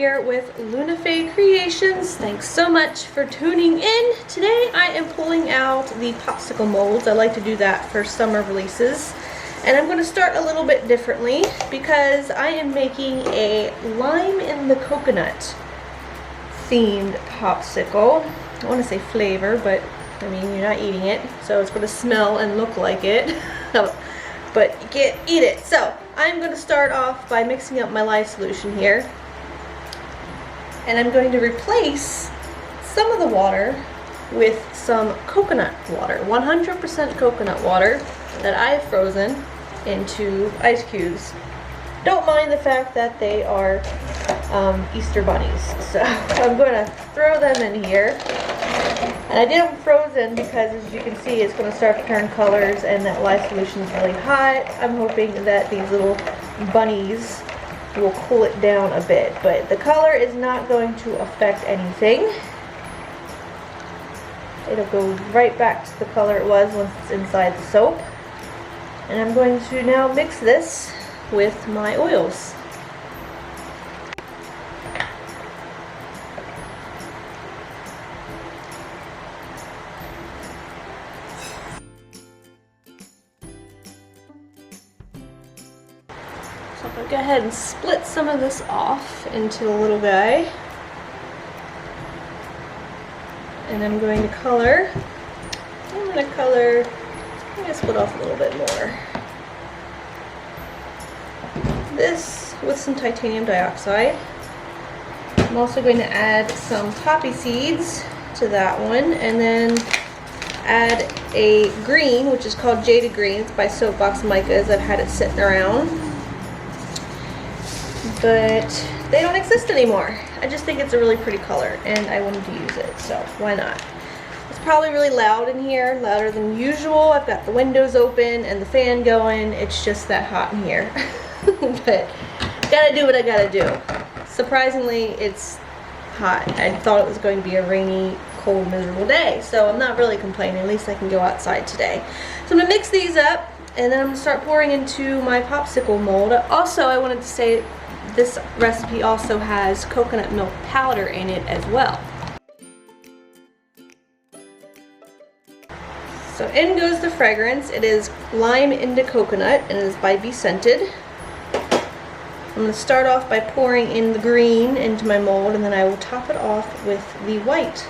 here with Fae Creations. Thanks so much for tuning in. Today I am pulling out the popsicle molds. I like to do that for summer releases. And I'm going to start a little bit differently because I am making a lime in the coconut themed popsicle. I want to say flavor, but I mean you're not eating it, so it's going to smell and look like it. But you can't eat it. So I'm going to start off by mixing up my lye solution here. And I'm going to replace some of the water with some coconut water, 100% coconut water that I have frozen into ice cubes. Don't mind the fact that they are Easter bunnies. So I'm going to throw them in here. And I did them frozen because, as you can see, it's going to start to turn colors and that lye solution is really hot. I'm hoping that these little bunnies will cool it down a bit. But the color is not going to affect anything. It'll go right back to the color it was once it's inside the soap. And I'm going to now mix this with my oils. So I'm going to go ahead and split some of this off into a little guy. And I'm going to color. I'm going to color, I'm going to split off a little bit more. This with some titanium dioxide. I'm also going to add some poppy seeds to that one, and then add a green, which is called Jaded Green. It's by Soapbox Micas. I've had it sitting around, but they don't exist anymore. I just think it's a really pretty color, and I wanted to use it, so why not? It's probably really loud in here, louder than usual. I've got the windows open and the fan going. It's just that hot in here. But gotta do what I gotta do. Surprisingly, it's hot. I thought it was going to be a rainy, cold, miserable day, so I'm not really complaining. At least I can go outside today. So I'm gonna mix these up, and then I'm gonna start pouring into my popsicle mold. Also, I wanted to say this recipe also has coconut milk powder in it as well. So in goes the fragrance. It is Lime into Coconut, and it is by Be Scented. I'm going to start off by pouring in the green into my mold, and then I will top it off with the white.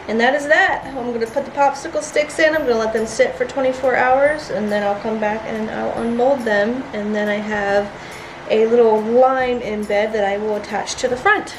And that is that. I'm going to put the popsicle sticks in. I'm going to let them sit for 24 hours, and then I'll come back and I'll unmold them. And then I have a little lime embed that I will attach to the front.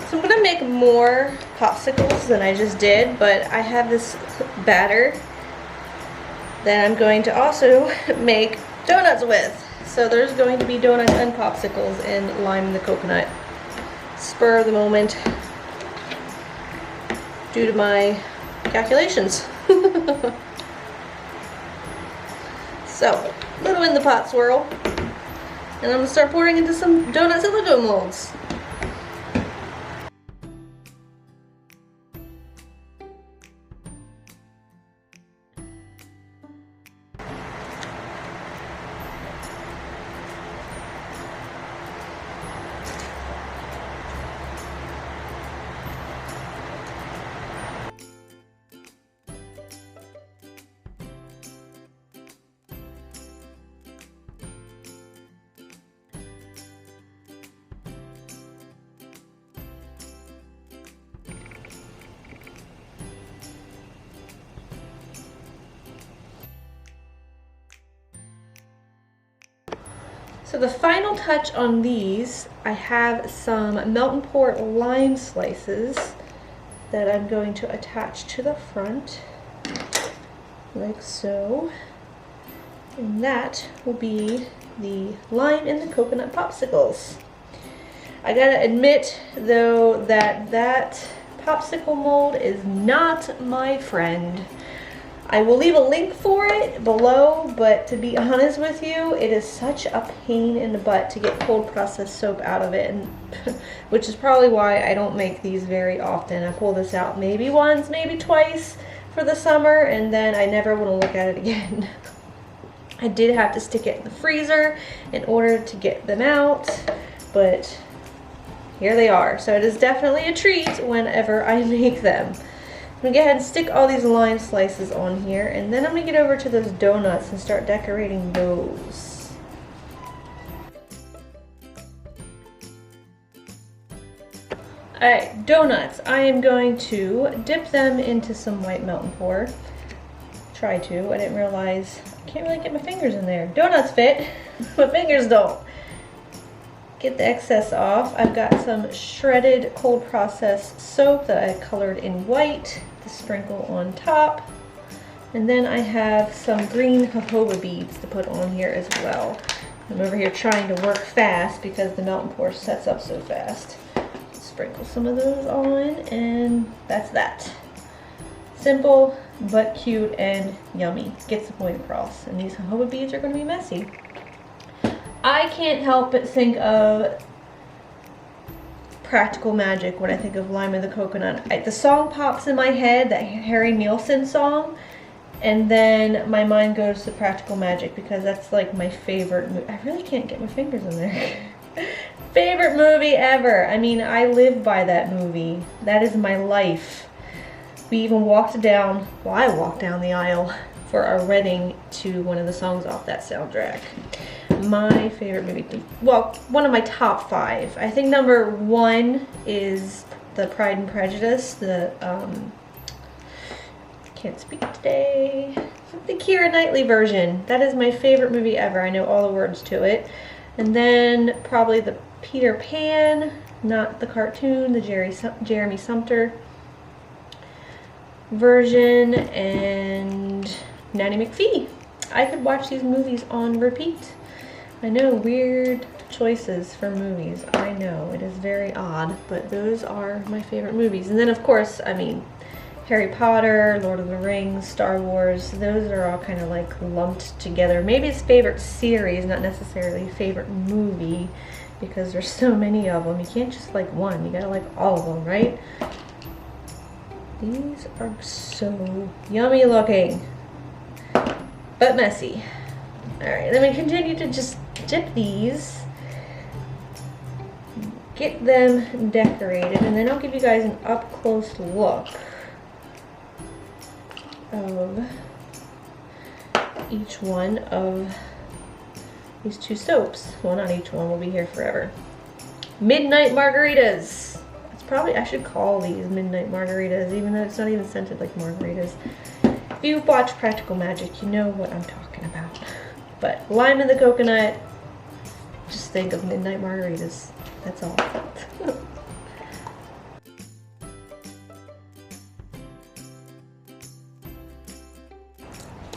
So I'm going to make more popsicles than I just did, but I have this batter that I'm going to also make donuts with. So there's going to be donuts and popsicles in Lime and the Coconut. Spur of the moment due to my calculations. So, little in the pot swirl. And I'm going to start pouring into some donuts and Lego molds. So the final touch on these, I have some melt and pour lime slices that I'm going to attach to the front, like so. And that will be the lime and the coconut popsicles. I gotta admit though that popsicle mold is not my friend. I will leave a link for it below, but to be honest with you, it is such a pain in the butt to get cold processed soap out of it, and which is probably why I don't make these very often. I pull this out maybe once, maybe twice for the summer, and then I never want to look at it again. I did have to stick it in the freezer in order to get them out, but here they are. So it is definitely a treat whenever I make them. I'm gonna go ahead and stick all these lime slices on here, and then I'm gonna get over to those donuts and start decorating those. Alright, donuts. I am going to dip them into some white melting pour. Try to. I didn't realize I can't really get my fingers in there. Donuts fit, but fingers don't. Get the excess off. I've got some shredded cold processed soap that I colored in white to sprinkle on top. And then I have some green jojoba beads to put on here as well. I'm over here trying to work fast because the melting pour sets up so fast. Sprinkle some of those on, and that's that. Simple but cute and yummy. Gets the point across. And these jojoba beads are going to be messy. I can't help but think of Practical Magic when I think of Lime in the Coconut. The song pops in my head, that Harry Nilsson song, and then my mind goes to Practical Magic because that's like my favorite movie. I really can't get my fingers in there. Favorite movie ever. I mean, I live by that movie. That is my life. We even walked down, well, I walked down the aisle for our wedding to one of the songs off that soundtrack. My favorite movie, well, one of my top 5. I think number 1 is the Pride and Prejudice, the, can't speak today, the Keira Knightley version. That is my favorite movie ever. I know all the words to it. And then probably the Peter Pan, not the cartoon, the Jeremy Sumpter version, and Nanny McPhee. I could watch these movies on repeat. I know, weird choices for movies. I know, it is very odd, but those are my favorite movies. And then of course, I mean, Harry Potter, Lord of the Rings, Star Wars, those are all kind of like lumped together. Maybe it's favorite series, not necessarily favorite movie, because there's so many of them. You can't just like one, you gotta like all of them, right? These are so yummy looking, but messy. Alright, then we continue to just dip these, get them decorated, and then I'll give you guys an up-close look of each one of these 2 soaps. Well, not each one, will be here forever. Midnight Margaritas. It's probably, I should call these Midnight Margaritas, even though it's not even scented like margaritas. If you've watched Practical Magic, you know what I'm talking about. But Lime in the Coconut, just think of Midnight Margaritas. That's all.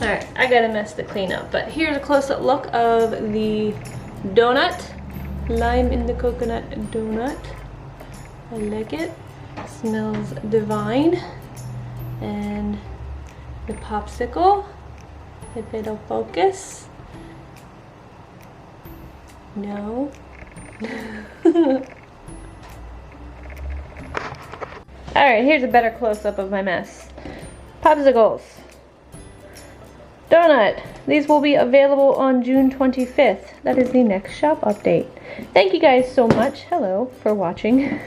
Alright, I got a mess to clean up, but here's a close-up look of the donut. Lime in the Coconut donut. I like it. Smells divine. And the popsicle. If it'll focus. No. Alright, here's a better close-up of my mess. Popsicles. Donut. These will be available on June 25th. That is the next shop update. Thank you guys so much, hello, for watching.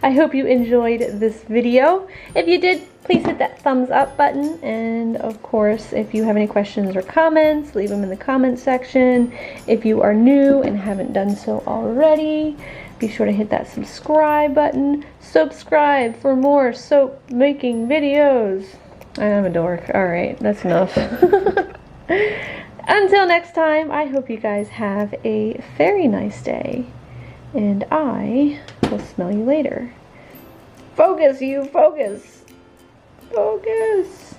I hope you enjoyed this video. If you did, please hit that thumbs up button. And of course, if you have any questions or comments, leave them in the comment section. If you are new and haven't done so already, be sure to hit that subscribe button. Subscribe for more soap making videos. I'm a dork. Alright, that's enough. Until next time, I hope you guys have a very nice day. And I will smell you later. Focus, you! Focus! Focus!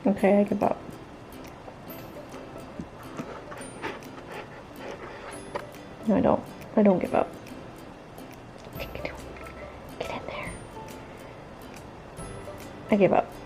Okay, I give up. No, I don't. I don't give up. Get in there. I give up.